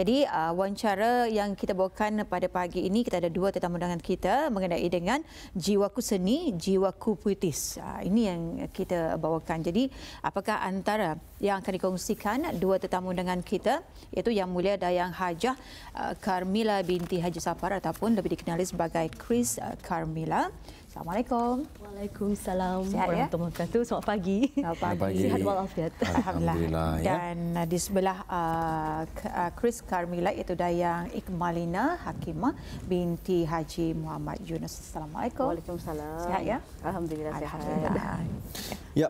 Jadi wawancara yang kita bawakan pada pagi ini, kita ada dua tetamu undangan kita mengenai dengan jiwaku seni, jiwaku puitis. Ini yang kita bawakan. Jadi apakah antara yang akan dikongsikan dua tetamu undangan kita, iaitu Yang Mulia Dayang Hajah Carmilla binti Haji Safar ataupun lebih dikenali sebagai Chris Carmilla. Assalamualaikum. Waalaikumsalam Sihat, warahmatullahi wabarakatuh. Selamat pagi. Selamat pagi. Sihat walafiat. Alhamdulillah. Ya. Dan di sebelah Chris Carmilla itu Dayang Ikmalina Hakimah binti Haji Muhammad Yunus. Assalamualaikum. Waalaikumsalam. Sihat ya? Alhamdulillah sihat. Alhamdulillah. Ya,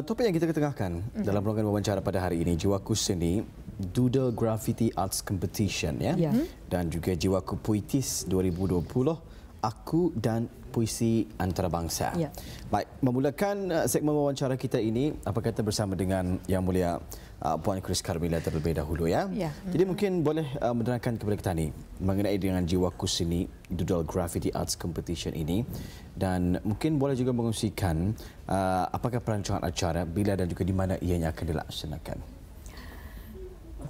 topik yang kita ketengahkan dalam program wawancara pada hari ini, Jiwaku Seni, Doodle Graffiti Arts Competition, ya. Dan juga Jiwaku Puitis 2020, Aku dan Puisi Antarabangsa. Ya. Baik, memulakan segmen wawancara kita ini, apa kata bersama dengan Yang Mulia Puan Chris Carmilla terlebih dahulu, ya. Ya. Jadi mungkin boleh menerangkan kepada kita ni mengenai dengan Jiwaku Seni Doodle Graffiti Arts Competition ini, dan mungkin boleh juga mengungsikan apakah perancangan acara, bila dan juga di mana ianya akan dilaksanakan.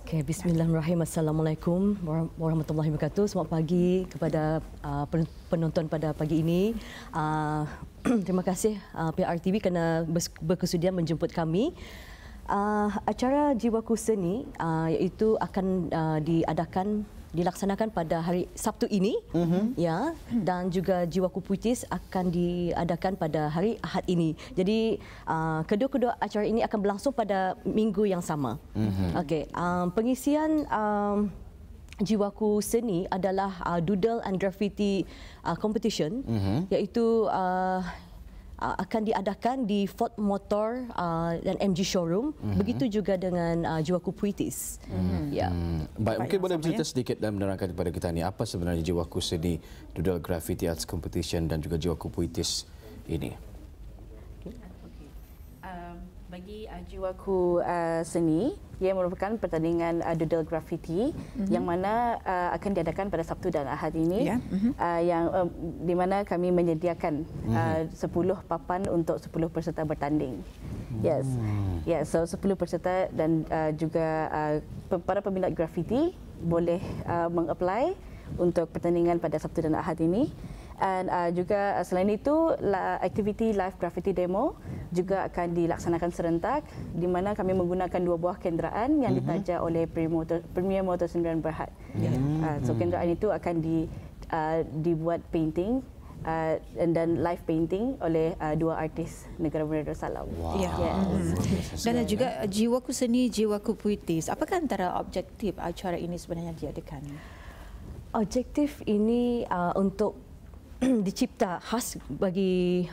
Okey, bismillahirrahmanirrahim. Assalamualaikum warahmatullahi wabarakatuh. Selamat pagi kepada penonton pada pagi ini. Terima kasih PRTV kerana berkesudian menjemput kami. Acara Jiwaku Seni iaitu akan dilaksanakan pada hari Sabtu ini, ya, dan juga Jiwaku Puitis akan diadakan pada hari Ahad ini. Jadi kedua-kedua acara ini akan berlangsung pada minggu yang sama. Okey, pengisian Jiwaku Seni adalah Doodle and Graffiti Competition, iaitu akan diadakan di Ford Motor dan MG Showroom. Begitu juga dengan Jiwaku Puitis. Ya. Baik, mungkin boleh bercerita sedikit dan menerangkan kepada kita ni apa sebenarnya Jiwaku Seni Doodle Graffiti Arts Competition dan juga Jiwaku Puitis ini. Bagi Jiwaku Seni, ia merupakan pertandingan doodle graffiti yang mana akan diadakan pada Sabtu dan Ahad ini, yang di mana kami menyediakan 10 papan untuk 10 peserta bertanding. Yes. Yeah, so 10 peserta dan juga para peminat graffiti boleh mengapply untuk pertandingan pada Sabtu dan Ahad ini. Dan juga selain itu, aktiviti live graffiti demo juga akan dilaksanakan serentak, di mana kami menggunakan 2 buah kenderaan yang ditaja oleh Premier Motor 9 Berhad. So kenderaan itu akan dibuat painting dan live painting oleh 2 artis negara Brunei Darussalam. Wow. Yes. Dan juga Jiwaku Seni, Jiwaku Puitis. Apakah antara objektif acara ini sebenarnya diadakan? Objektif ini untuk dicipta khas bagi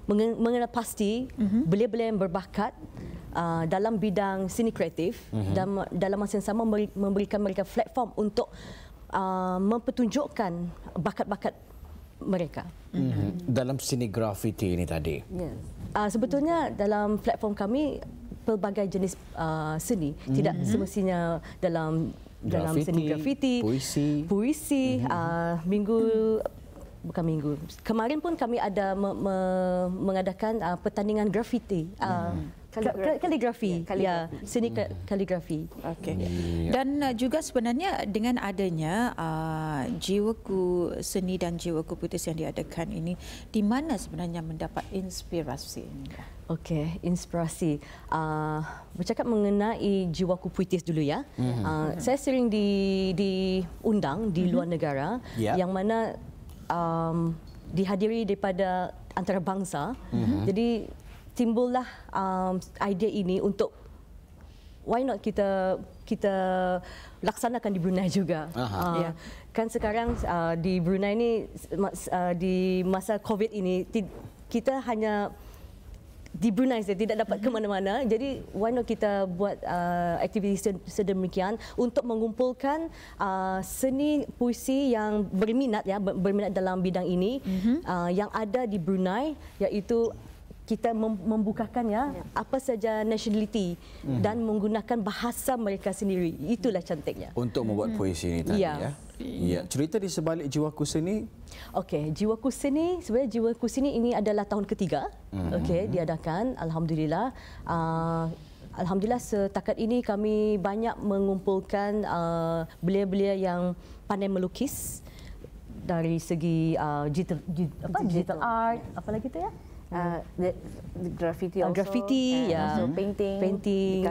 mengenal pasti belia-belia yang berbakat dalam bidang seni kreatif, dan dalam masa yang sama memberikan mereka platform untuk mempertunjukkan bakat-bakat mereka. Dalam seni graffiti ini tadi. Yes. Sebetulnya dalam platform kami pelbagai jenis seni, tidak semestinya dalam seni graffiti, puisi, kemarin pun kami ada mengadakan pertandingan graffiti, kaligrafi, ya, seni kaligrafi. Okey. Dan juga sebenarnya dengan adanya Jiwaku Seni dan Jiwaku Puitis yang diadakan ini, di mana sebenarnya mendapat inspirasi ini? Okey, inspirasi. Bercakap mengenai Jiwaku Puitis dulu, ya. Saya sering diundang di luar negara, yang mana dihadiri daripada antarabangsa. Jadi timbullah idea ini untuk why not kita laksanakan di Brunei juga. Kan sekarang di Brunei ini di masa COVID ini kita hanya di Brunei saja, tidak dapat ke mana-mana. Jadi why not kita buat aktiviti sedemikian untuk mengumpulkan seni puisi yang berminat dalam bidang ini, yang ada di Brunei, iaitu kita membukakan apa saja nationality dan menggunakan bahasa mereka sendiri. Itulah cantiknya. Untuk membuat puisi ini tadi, ya. Ya, cerita di sebalik Jiwaku Seni. Okey, Jiwaku Seni, sebenarnya Jiwaku Seni ini adalah tahun ketiga. Okey, diadakan, alhamdulillah. alhamdulillah setakat ini kami banyak mengumpulkan belia-belia yang pandai melukis dari segi digital art, apa lagi tu ya? Graffiti, also painting,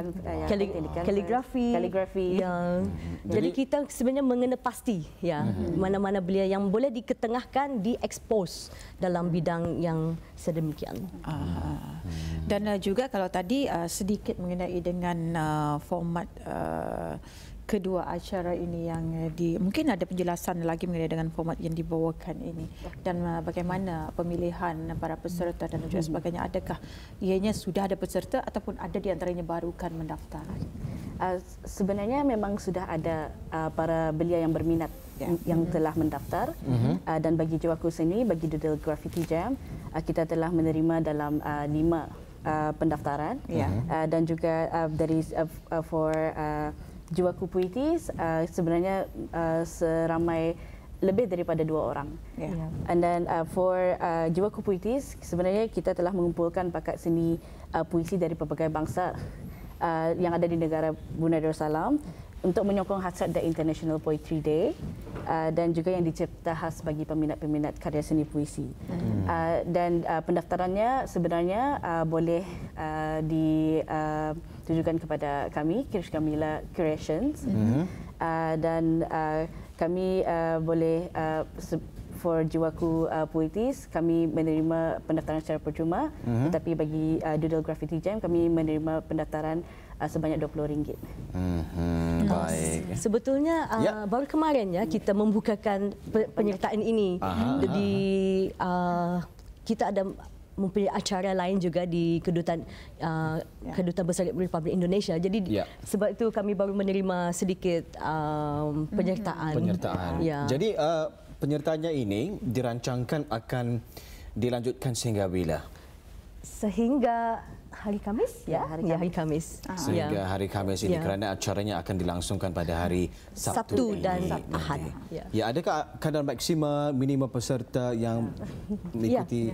kaligrafi. Jadi kita sebenarnya mengenal pasti mana-mana belia yang boleh diketengahkan, diekspos dalam bidang yang sedemikian. Dan juga kalau tadi sedikit mengenai dengan format kedua acara ini yang mungkin ada penjelasan lagi mengenai dengan format yang dibawakan ini dan bagaimana pemilihan para peserta dan juga sebagainya. Adakah ianya sudah ada peserta ataupun ada di antaranya barukan mendaftar? Sebenarnya memang sudah ada para belia yang berminat yang telah mendaftar dan bagi Jiwaku Seni, bagi Doodle Graffiti Jam, kita telah menerima dalam 5 pendaftaran dan juga dari for Jiwaku Puitis sebenarnya seramai lebih daripada 2 orang. And then for Jiwaku Puitis sebenarnya kita telah mengumpulkan pakat seni puisi dari pelbagai bangsa yang ada di negara Brunei Darussalam untuk menyokong hasrat The International Poetry Day dan juga yang dicipta khas bagi peminat-peminat karya seni puisi. Dan pendaftarannya sebenarnya boleh ditujukan kepada kami, Kirish Kamila Creations, dan kami boleh for Jiwaku Puitis kami menerima pendaftaran secara percuma, tetapi bagi Doodle Graffiti Jam kami menerima pendaftaran sebanyak RM20. Baik. Sebetulnya baru kemarin kita membukakan penyertaan ini. Jadi kita ada mempunyai acara lain juga di Kedutaan Besar Republik Indonesia. Jadi sebab itu kami baru menerima sedikit penyertaan. Jadi penyertaannya ini dirancangkan akan dilanjutkan sehingga bila? Sehingga hari Khamis, hari Khamis. Sehingga hari Khamis ini kerana acaranya akan dilangsungkan pada hari Sabtu dan Ahad. Adakah kadar maksima minimum peserta yang mengikuti?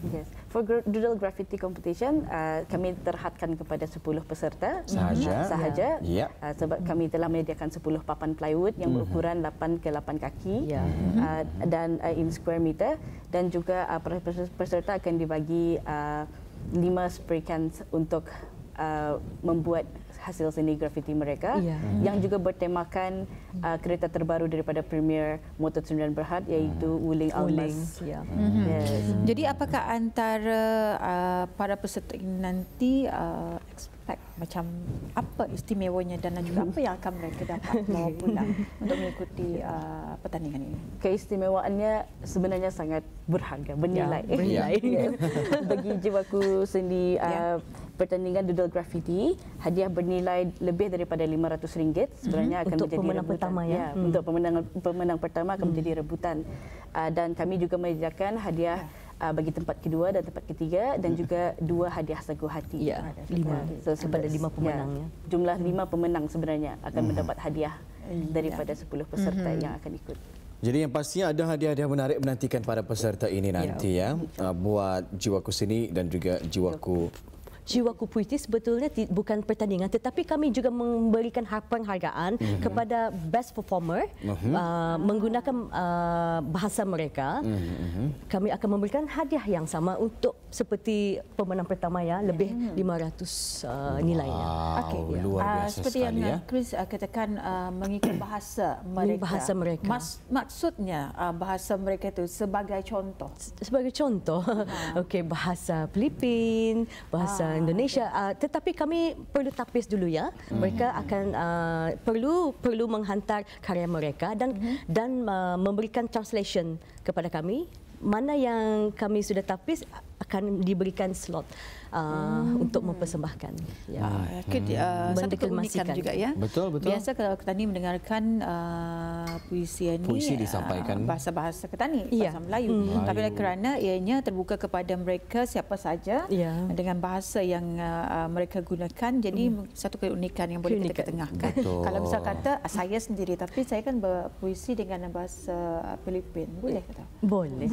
Yes. For Doodle Graffiti Competition, kami terhadkan kepada 10 peserta sahaja. Sebab kami telah menyediakan 10 papan plywood yang berukuran 8 ke 8 kaki dan in square meter, dan juga peserta akan dibagi 5 spray cans untuk membuat hasil seni grafiti mereka yang juga bertemakan kereta terbaru daripada Premier Motor9 Berhad, iaitu Wuling Almas. Jadi apakah antara para peserta ini nanti expect macam apa istimewanya dan juga apa yang akan mereka dapat bawa pulang untuk mengikuti pertandingan ini? Keistimewaannya sebenarnya sangat berharga, bernilai. Bagi Jiwaku Seni pertandingan Doodle Graffiti, hadiah bernilai lebih daripada RM500 sebenarnya akan untuk menjadi pemenang rebutan. Pertama Untuk pemenang pertama akan menjadi rebutan. Dan kami juga menyediakan hadiah bagi tempat kedua dan tempat ketiga, dan juga 2 hadiah sagu hati. 5 kepada 5 pemenangnya. Jumlah 5 pemenang sebenarnya akan mendapat hadiah daripada 10 peserta yang akan ikut. Jadi yang pastinya ada hadiah-hadiah menarik menantikan para peserta ini nanti buat Jiwaku Seni dan juga Jiwaku Puitis sebetulnya bukan pertandingan, tetapi kami juga memberikan penghargaan kepada best performer menggunakan bahasa mereka. Kami akan memberikan hadiah yang sama untuk seperti pemenang pertama lebih 500 nilainya. Luar biasa seperti sekali yang Chris katakan, mengikut bahasa mereka. Maksudnya bahasa mereka itu sebagai contoh. Bahasa Filipin, bahasa Indonesia, tetapi kami perlu tapis dulu Mereka akan perlu menghantar karya mereka dan memberikan translation kepada kami. Mana yang kami sudah tapis akan diberikan slot untuk mempersembahkan. Satu keunikan juga Betul. Biasa kalau Ketani mendengarkan puisi ini disampaikan bahasa Ketani, bahasa Melayu. Tapi kerana ianya terbuka kepada mereka siapa saja dengan bahasa yang mereka gunakan, jadi satu keunikan yang boleh kita ketengahkan. Kalau misal kata saya sendiri, tapi saya kan berpuisi dengan bahasa Filipin, boleh kata? Boleh.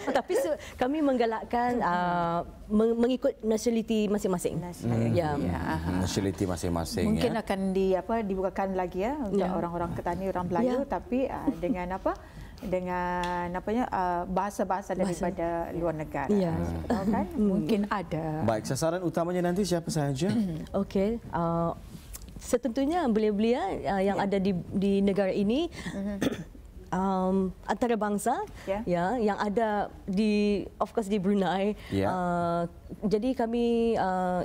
Tapi kami menggalakkan mengikut nationality masing-masing. Ya. Nationality masing-masing. Mungkin akan dibukakan lagi untuk orang-orang Ketani, orang Melayu, tapi dengan bahasa-bahasa daripada luar negara. Kan? Mungkin ada. Baik, sasaran utamanya nanti siapa sahaja? Okey. Setentunya belia-belia yang ada di negara ini antarabangsa yang ada of course di Brunei. Jadi kami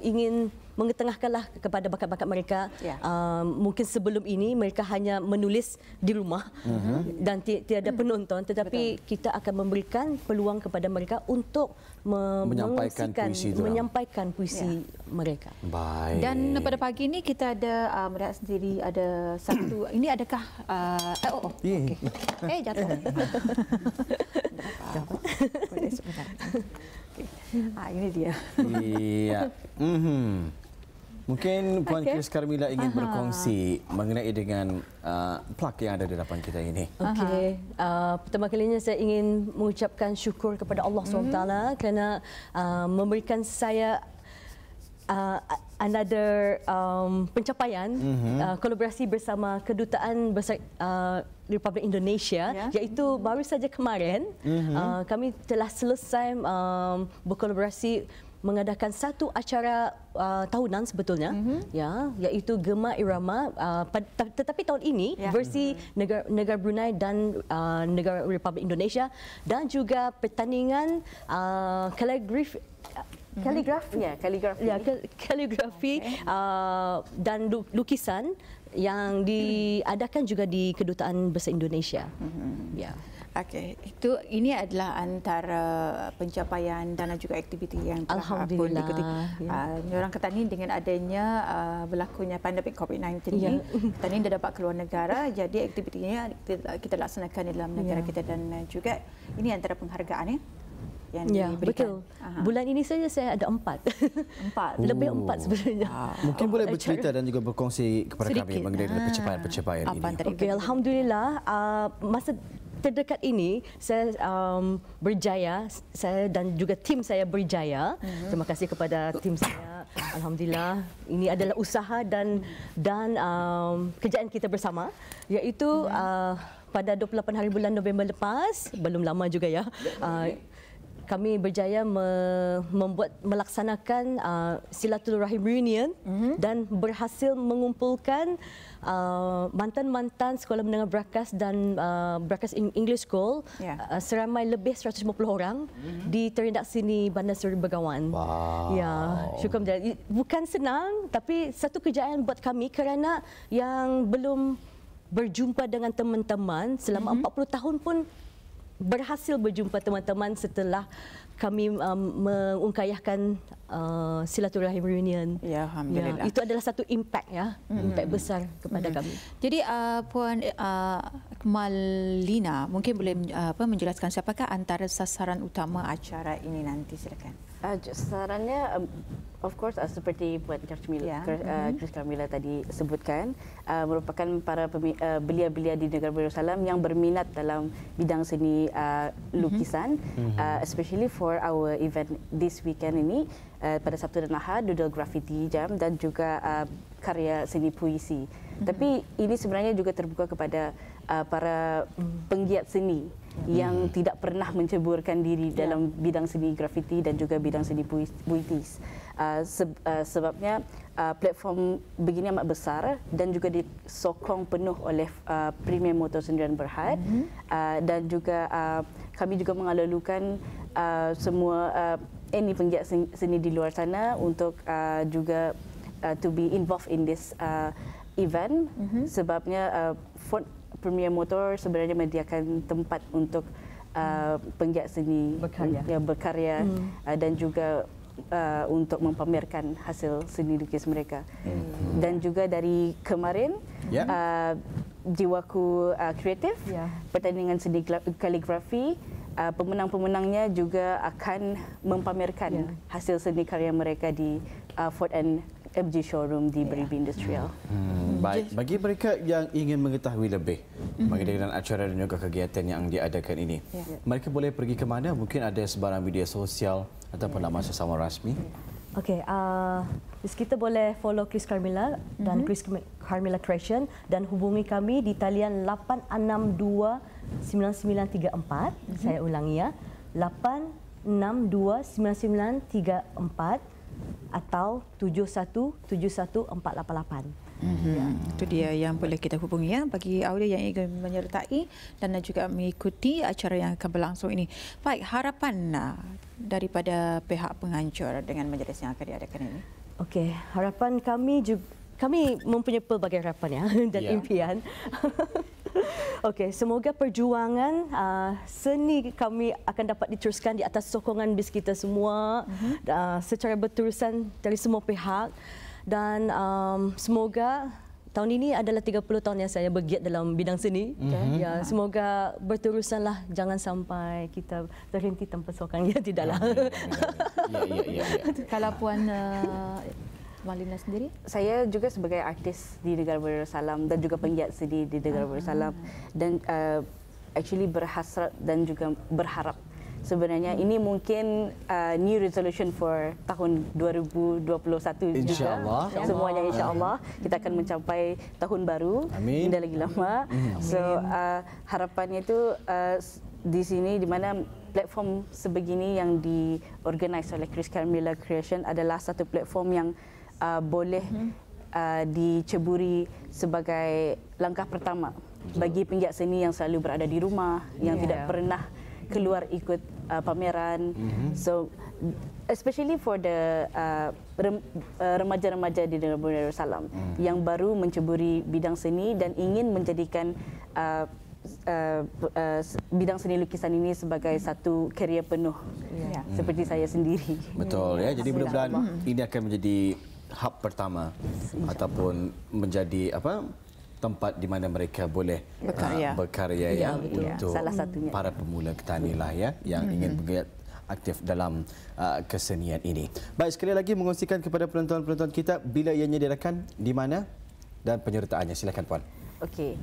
ingin mengetengahkanlah kepada bakat-bakat mereka. Mungkin sebelum ini mereka hanya menulis di rumah dan tiada penonton, tetapi kita akan memberikan peluang kepada mereka untuk menyampaikan puisi mereka. Baik. Dan pada pagi ini kita ada melihat sendiri ada satu ini adakah jatuh. Boleh sebentar. Ini dia. Iya. Mungkin Puan Chris Carmilla ingin berkongsi mengenai dengan plak yang ada di hadapan kita ini. Okey. Pertama kalinya saya ingin mengucapkan syukur kepada Allah SWT kerana memberikan saya another pencapaian kolaborasi bersama Kedutaan Besar Republik Indonesia, iaitu baru saja kemarin kami telah selesai berkolaborasi mengadakan satu acara tahunan sebetulnya, iaitu Gema Irama. Tetapi tahun ini versi negara Brunei dan negara Republik Indonesia, dan juga pertandingan kaligrafi dan lukisan yang diadakan juga di Kedutaan Besar Indonesia. Okey, ini adalah antara pencapaian dan juga aktiviti yang telah pun diikuti. Orang Ketani dengan adanya berlakunya pandemik COVID-19 ini, Ketani dah dapat keluar negara, jadi aktivitinya kita laksanakan di dalam negara kita, dan juga ini antara penghargaan yang diberikan. Betul. Bulan ini saja saya ada 4. Lebih 4 sebenarnya. Mungkin boleh bercerita dan juga berkongsi kepada kami mengenai pencapaian ini. Okey, alhamdulillah masa terdekat ini saya berjaya, saya dan juga tim saya berjaya. Terima kasih kepada tim saya. Alhamdulillah, ini adalah usaha dan kerjaan kita bersama, iaitu pada 28 hari bulan November lepas, belum lama juga kami berjaya melaksanakan Silaturahim Reunion dan berhasil mengumpulkan mantan-mantan sekolah menengah Brakas dan Brakas English School seramai lebih 150 orang di Terindak Seni Bandar Seri Begawan. Syukur. Bukan senang, tapi satu kerjaan buat kami kerana yang belum berjumpa dengan teman-teman selama 40 tahun pun berhasil berjumpa teman-teman setelah kami mengungkayahkan Silaturahim Reunion. Alhamdulillah. Itu adalah satu impact impact besar kepada kami. Jadi Puan Malina mungkin boleh menjelaskan siapakah antara sasaran utama acara ini nanti, silakan. Sasarannya of course seperti Puan Chris Carmilla tadi sebutkan, merupakan para belia-belia di negara Darussalam yang berminat dalam bidang seni lukisan, especially for our event this weekend ini, pada Sabtu dan Ahad, doodle graffiti jam dan juga karya seni puisi. Tapi ini sebenarnya juga terbuka kepada para penggiat seni yang tidak pernah menceburkan diri dalam bidang seni grafiti dan juga bidang seni puitis. Sebabnya platform begini amat besar dan juga disokong penuh oleh Premier Motor Sendirian Berhad, dan juga kami juga mengalulukan semua any penggiat seni di luar sana untuk juga to be involved in this event. Sebabnya Premier Motor sebenarnya menyediakan tempat untuk penggiat seni berkarya dan juga untuk mempamerkan hasil seni lukis mereka. Dan juga dari kemarin Jiwaku Kreatif, pertandingan seni kaligrafi, pemenang-pemenangnya juga akan mempamerkan hasil seni karya mereka di Fort and MG Showroom di Beribi Industrial. Baik, bagi mereka yang ingin mengetahui lebih mengenai dengan acara dan juga kegiatan yang diadakan ini, mereka boleh pergi ke mana? Mungkin ada sebarang media sosial ataupun laman sesama rasmi? Okey, kita boleh follow Chris Carmilla dan Chris Carmilla Creation dan hubungi kami di talian 8629934. Saya ulangi ya, 8629934 atau 71714888. Itu dia yang boleh kita hubungi ya bagi audio yang ingin menyertai dan juga mengikuti acara yang akan berlangsung ini. Baik, harapan daripada pihak pengancur dengan majlis yang akan diadakan ini. Okey, harapan kami mempunyai pelbagai harapan ya dan impian. Okey, semoga perjuangan seni kami akan dapat diteruskan di atas sokongan BIS kita semua secara berterusan dari semua pihak. Dan semoga tahun ini adalah 30 tahun yang saya bergiat dalam bidang seni. Ya, semoga berterusanlah, jangan sampai kita terhenti tanpa sokongan. Ya, tidaklah. Ya. Kalau Puan Malina sendiri? Saya juga sebagai artis di Negara Darussalam dan juga penggiat seni di Negara Darussalam dan actually berhasrat dan juga berharap sebenarnya ini mungkin new resolution for tahun 2021 InsyaAllah. juga. Semuanya insyaAllah kita akan mencapai tahun baru. Amin. Tidak lagi lama. So harapannya itu di sini di mana platform sebegini yang diorganize oleh Chris Carmilla Creation adalah satu platform yang boleh diceburi sebagai langkah pertama bagi penggiat seni yang selalu berada di rumah, yang tidak pernah keluar ikut pameran. So especially for the remaja-remaja di Negara Darussalam yang baru menceburi bidang seni dan ingin menjadikan bidang seni lukisan ini sebagai satu kerjaya penuh seperti saya sendiri. Betul ya. Jadi mudah-mudahan ini akan menjadi hub pertama ataupun menjadi tempat di mana mereka boleh berkarya ya, untuk salah satunya para pemula petani lah ya yang ingin bergerak aktif dalam kesenian ini. Baik, sekali lagi mengongsikan kepada penonton-penonton kita bila ianya diadakan, di mana dan penyertaannya. Silakan Puan. Okey.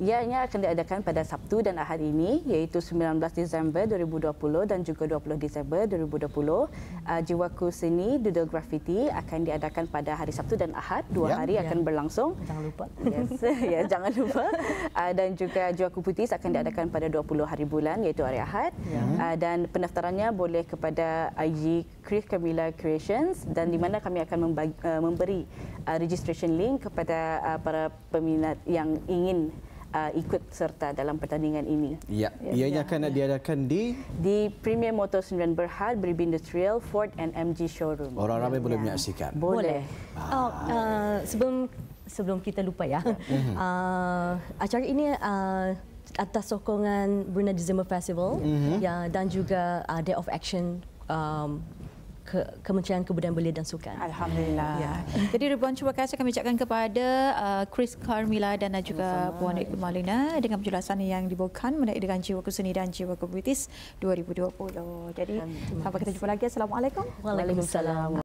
Ianya akan diadakan pada Sabtu dan Ahad ini, iaitu 19 Disember 2020 dan juga 20 Disember 2020. Jiwaku Seni Doodle Graffiti akan diadakan pada hari Sabtu dan Ahad. 2 hari akan berlangsung. Jangan lupa. Yes, jangan lupa. Dan juga Jiwaku Puitis akan diadakan pada 20 hari bulan, iaitu hari Ahad. Dan pendaftarannya boleh kepada IG Chris Carmilla Creations dan di mana kami akan memberi registration link kepada para peminat yang ingin ikut serta dalam pertandingan ini. Ya, ianya akan diadakan di Premier Motors 9 Berhad, Beribi Industrial, Ford and MG Showroom. Orang ramai boleh menyaksikan. Boleh. Sebelum kita lupa ya, acara ini atas sokongan Brunei December Festival ya, dan juga Day of Action Kementerian Kebudayaan Belia dan Sukan. Alhamdulillah. Jadi ribuan terima kasih kami ucapkan kepada Chris Carmilla dan juga Puan Malina dengan penjelasan yang dibawakan mengenai dengan Jiwaku Seni dan Jiwaku Puitis 2020. Jadi sampai kita jumpa lagi. Assalamualaikum. Waalaikumsalam.